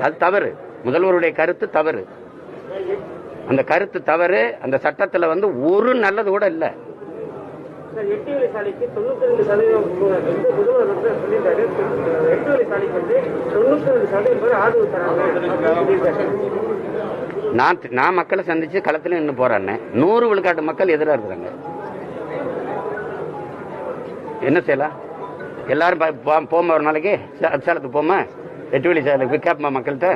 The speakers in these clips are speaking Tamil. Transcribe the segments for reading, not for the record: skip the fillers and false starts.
அது தவறு. முதல்வருடைய கருத்து தவறு. அந்த கருத்து தவறு. அந்த சட்டத்துல ஒரு நல்லது கூட இல்ல. நான் மக்களை சந்திச்சு களத்துல நின்று போறேன்னு 100 விழுக்காட்டு மக்கள் எதிராக இருக்கிறாங்க. என்ன செய்யலாம்? எல்லாரும் போமா, ஒரு நாளைக்கு சேலத்துக்கு போமா, 8 வழி சேலத்துக்கு கேட்போமா மக்கள்கிட்ட?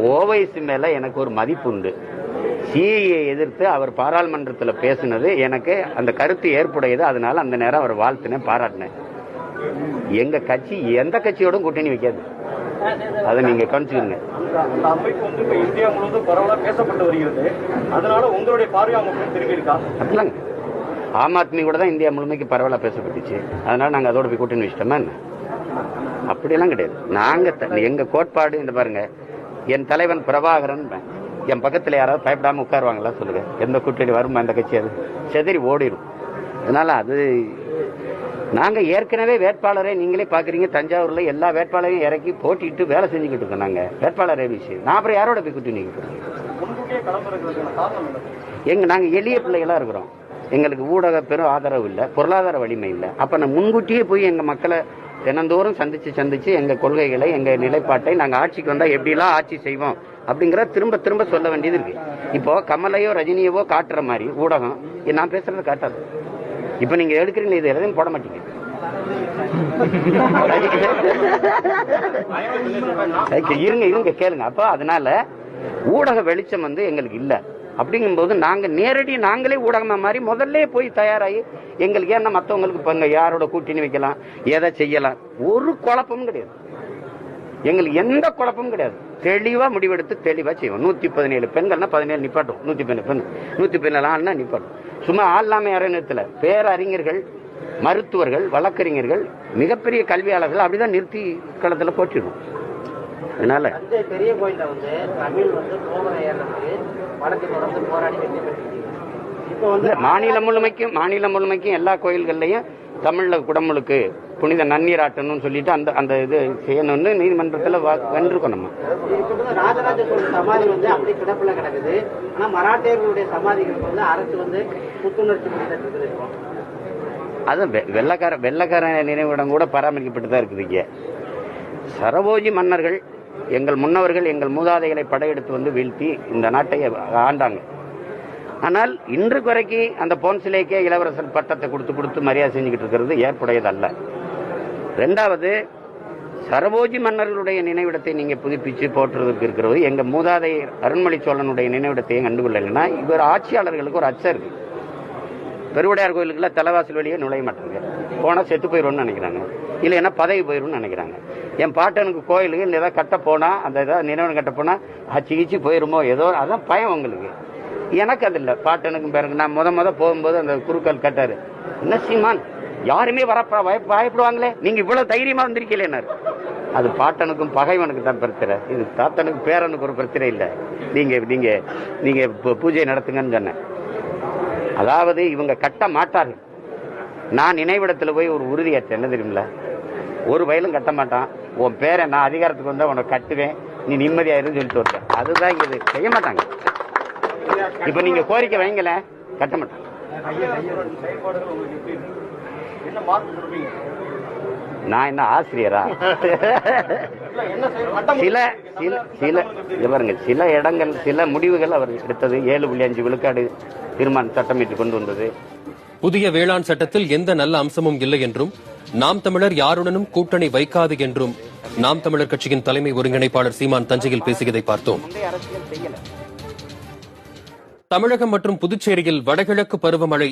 ஓவைசி மேல எனக்கு ஒரு மதிப்பு உண்டு. சிஏஏ எதிர்த்து அவர் பாராளுமன்றத்தில் பேசினது எனக்கு அந்த கருத்து ஏற்புடையது. அதனால அந்த நேரம் அவர் வாழ்த்தினேன், பாராட்டினேன். எங்க கட்சி எந்த கட்சியோடும் கூட்டணி வைக்காது. அதை நீங்க கவனிச்சுக்கோங்க. அந்த அமைப்பு இந்தியா முழுவதும் பரவலாக பேசப்பட்டு வருகிறது. அதனால உங்களுடைய பார்வை அவங்க திரும்பி இருக்கா? அப்படிலாங்க. ஆம் ஆத்மி கூட தான் இந்தியா முழுமைக்கு பரவலாக பேசப்பட்டுச்சு. அதனால நாங்க அதோட போய் கூட்டணி வச்சிட்டோமா? அப்படியெல்லாம் கிடையாது. நாங்க எங்க கோட்பாடு இந்த பாருங்க. என் தலைவன் பிரபாகரன் என் பக்கத்துல யாராவது பயப்படாம உட்காருவாங்களா சொல்லுங்க? எந்த கூட்டணி வருமா? அந்த கட்சி அது செதறி ஓடிடும். அதனால அது நாங்க ஏற்கனவே வேட்பாளரை நீங்களே பாக்குறீங்க. தஞ்சாவூர்ல எல்லா வேட்பாளரையும் இறக்கி போட்டிட்டு வேலை செஞ்சுக்கிட்டு இருக்கோம். நாங்க வேட்பாளரே விஷயம். நான் அப்புறம் யாரோட போய் கூட்டணி நாங்க எளிய பிள்ளைகளா இருக்கிறோம். எங்களுக்கு ஊடக பெரும் ஆதரவு இல்லை, பொருளாதார வலிமை இல்லை. அப்ப நான் முன்கூட்டியே போய் எங்க மக்களை தினந்தோறும் சந்திச்சு எங்க கொள்கைகளை, எங்க நிலைப்பாட்டை நாங்க ஆட்சிக்கு வந்தா எப்படிலாம் ஆட்சி செய்வோம் அப்படிங்கிற திரும்ப திரும்ப சொல்ல வேண்டியது இருக்கு. இப்போ கமலையோ ரஜினியவோ காட்டுற மாதிரி ஊடகம் நான் பேசுறத காட்டாது. இப்ப நீங்க எடுக்கிறீங்க, இது எதையும் போட மாட்டீங்க. இருங்க கேளுங்க. அப்ப அதனால ஊடக வெளிச்சம் எங்களுக்கு இல்ல. அப்படிங்கும்போது நாங்களே ஊடகமா மாதிரி முதல்ல போய் தயாராகி எங்களுக்கு ஏன்னா மற்றவங்களுக்கு இப்ப யாரோட கூட்டணி வைக்கலாம், எதை செய்யலாம், ஒரு குழப்பமும் கிடையாது. எங்களுக்கு எந்த குழப்பமும் கிடையாது. தெளிவா முடிவெடுத்து தெளிவா செய்வோம். 117 பெண்கள்னா 17 நிப்பாட்டும். 117 ஆள்னா நிப்பாட்டும். சும்மா ஆள்லாம யாரும் நிறுத்தல. பேரறிஞர்கள், மருத்துவர்கள், வழக்கறிஞர்கள், மிகப்பெரிய கல்வியாளர்கள் அப்படிதான் நிறுத்தி களத்துல போட்டிடுவோம். அதனால பெரிய கோயில்ல தமிழ் வடக்கு தொடர்ந்து போராடி வெற்றி பெற்று மாநிலம் முழுமைக்கும் எல்லா கோயில்கள்லயும் தமிழ்ல குடமுழுக்கு புனித நன்னீராட்டணும்னு சொல்லிட்டு அந்த இது செய்யணும்னு நீதிமன்றத்தில் வென்றிருக்கோம். நம்ம ராஜராஜ சோழ சமாதி அப்படி கிடப்புல கிடக்குது. ஆனா மராட்டியர்களுடைய சமாதிகளுக்கு அரசு புத்துணர்ச்சி அது வெள்ளக்கார நினைவிடம் கூட பராமரிக்கப்பட்டு தான் இருக்குது. இங்க சரபோஜி மன்னர்கள், எங்கள் முன்னவர்கள், எங்கள் மூதாதைகளை படையெடுத்து வீழ்த்தி இந்த நாட்டை ஆண்டாங்க. ஆனால் இன்று குறைக்கு அந்த பொன் சிலைக்கே இளவரசர் பட்டத்தை கொடுத்து மரியாதை செஞ்சுக்கிட்டு இருக்கிறது ஏற்புடையது அல்ல. இரண்டாவது, சரபோஜி மன்னர்களுடைய நினைவிடத்தை நீங்க புதுப்பிச்சு போற்றுவதற்கு இருக்கிறது. எங்க மூதாதை அருண்மொழி சோழனுடைய நினைவிடத்தையும் கண்டுகொள்ளலைன்னா இவர் ஆட்சியாளர்களுக்கு ஒரு அச்சம் இருக்கு. பெருவுடையார் கோயிலுக்குள்ள தலைவாசல் வழியே நுழைய மாட்டாங்க. போனா செத்து போயிடும்னு நினைக்கிறாங்க, இல்லைன்னா பதவி போயிடும்னு நினைக்கிறாங்க. என் பாட்டனுக்கு கோயிலுக்கு இந்த ஏதாவது கட்ட போனா, அந்த ஏதாவது நினைவு கட்ட போனா கிச்சு போயிருமோ ஏதோ, அதான் பயம் உங்களுக்கு. எனக்கு அது இல்லை. பாட்டனுக்கும் பிறகு நான் முத போகும்போது அந்த குருக்கள் கட்டாரு, என்ன சீமான் யாருமே வர பயப்படுவாங்களே, நீங்க இவ்வளவு தைரியமா வந்திருக்கீங்களேன்னாரு. அது பாட்டனுக்கும் பகைவனுக்கு தான் பிரச்சனை. இது தாத்தனுக்கு பேரனுக்கு ஒரு பிரச்சனை இல்லை. நீங்க பூஜை நடத்துங்கன்னு சொன்னேன். அதாவது இவங்க கட்ட மாட்டார்கள். நான் நினைவிடத்துல போய் ஒரு உறுதியேற்றேன். என்ன தெரியுமில்ல, ஒரு வயலும் கட்ட மாட்டான். உன் பேரை நான் அதிகாரத்துக்கு வந்தா உனக்கு கட்டுவேன், நீ நிம்மதியாயிருன்னு சொல்லிட்டு வருவேன். அதுதான் இங்க செய்ய மாட்டாங்க. இப்ப நீங்க கோரிக்கை வைங்கல, கட்ட மாட்டாங்க. நான் என்ன ஆசிரியரா? சில இடங்கள், சில முடிவுகள் அவர் எடுத்தது 7.5 விழுக்காடு தீர்மானம் சட்டமிட்டு கொண்டு வந்தது. புதிய வேளாண் சட்டத்தில் எந்த நல்ல அம்சமும் இல்லை என்றும், நாம் தமிழர் யாருடனும் கூட்டணி வைக்காது என்றும் நாம் தமிழர் கட்சியின் தலைமை ஒருங்கிணைப்பாளர் சீமான் தஞ்சையில் பேசியதை பார்த்தோம். தமிழகம் மற்றும் புதுச்சேரியில் வடகிழக்கு பருவமழை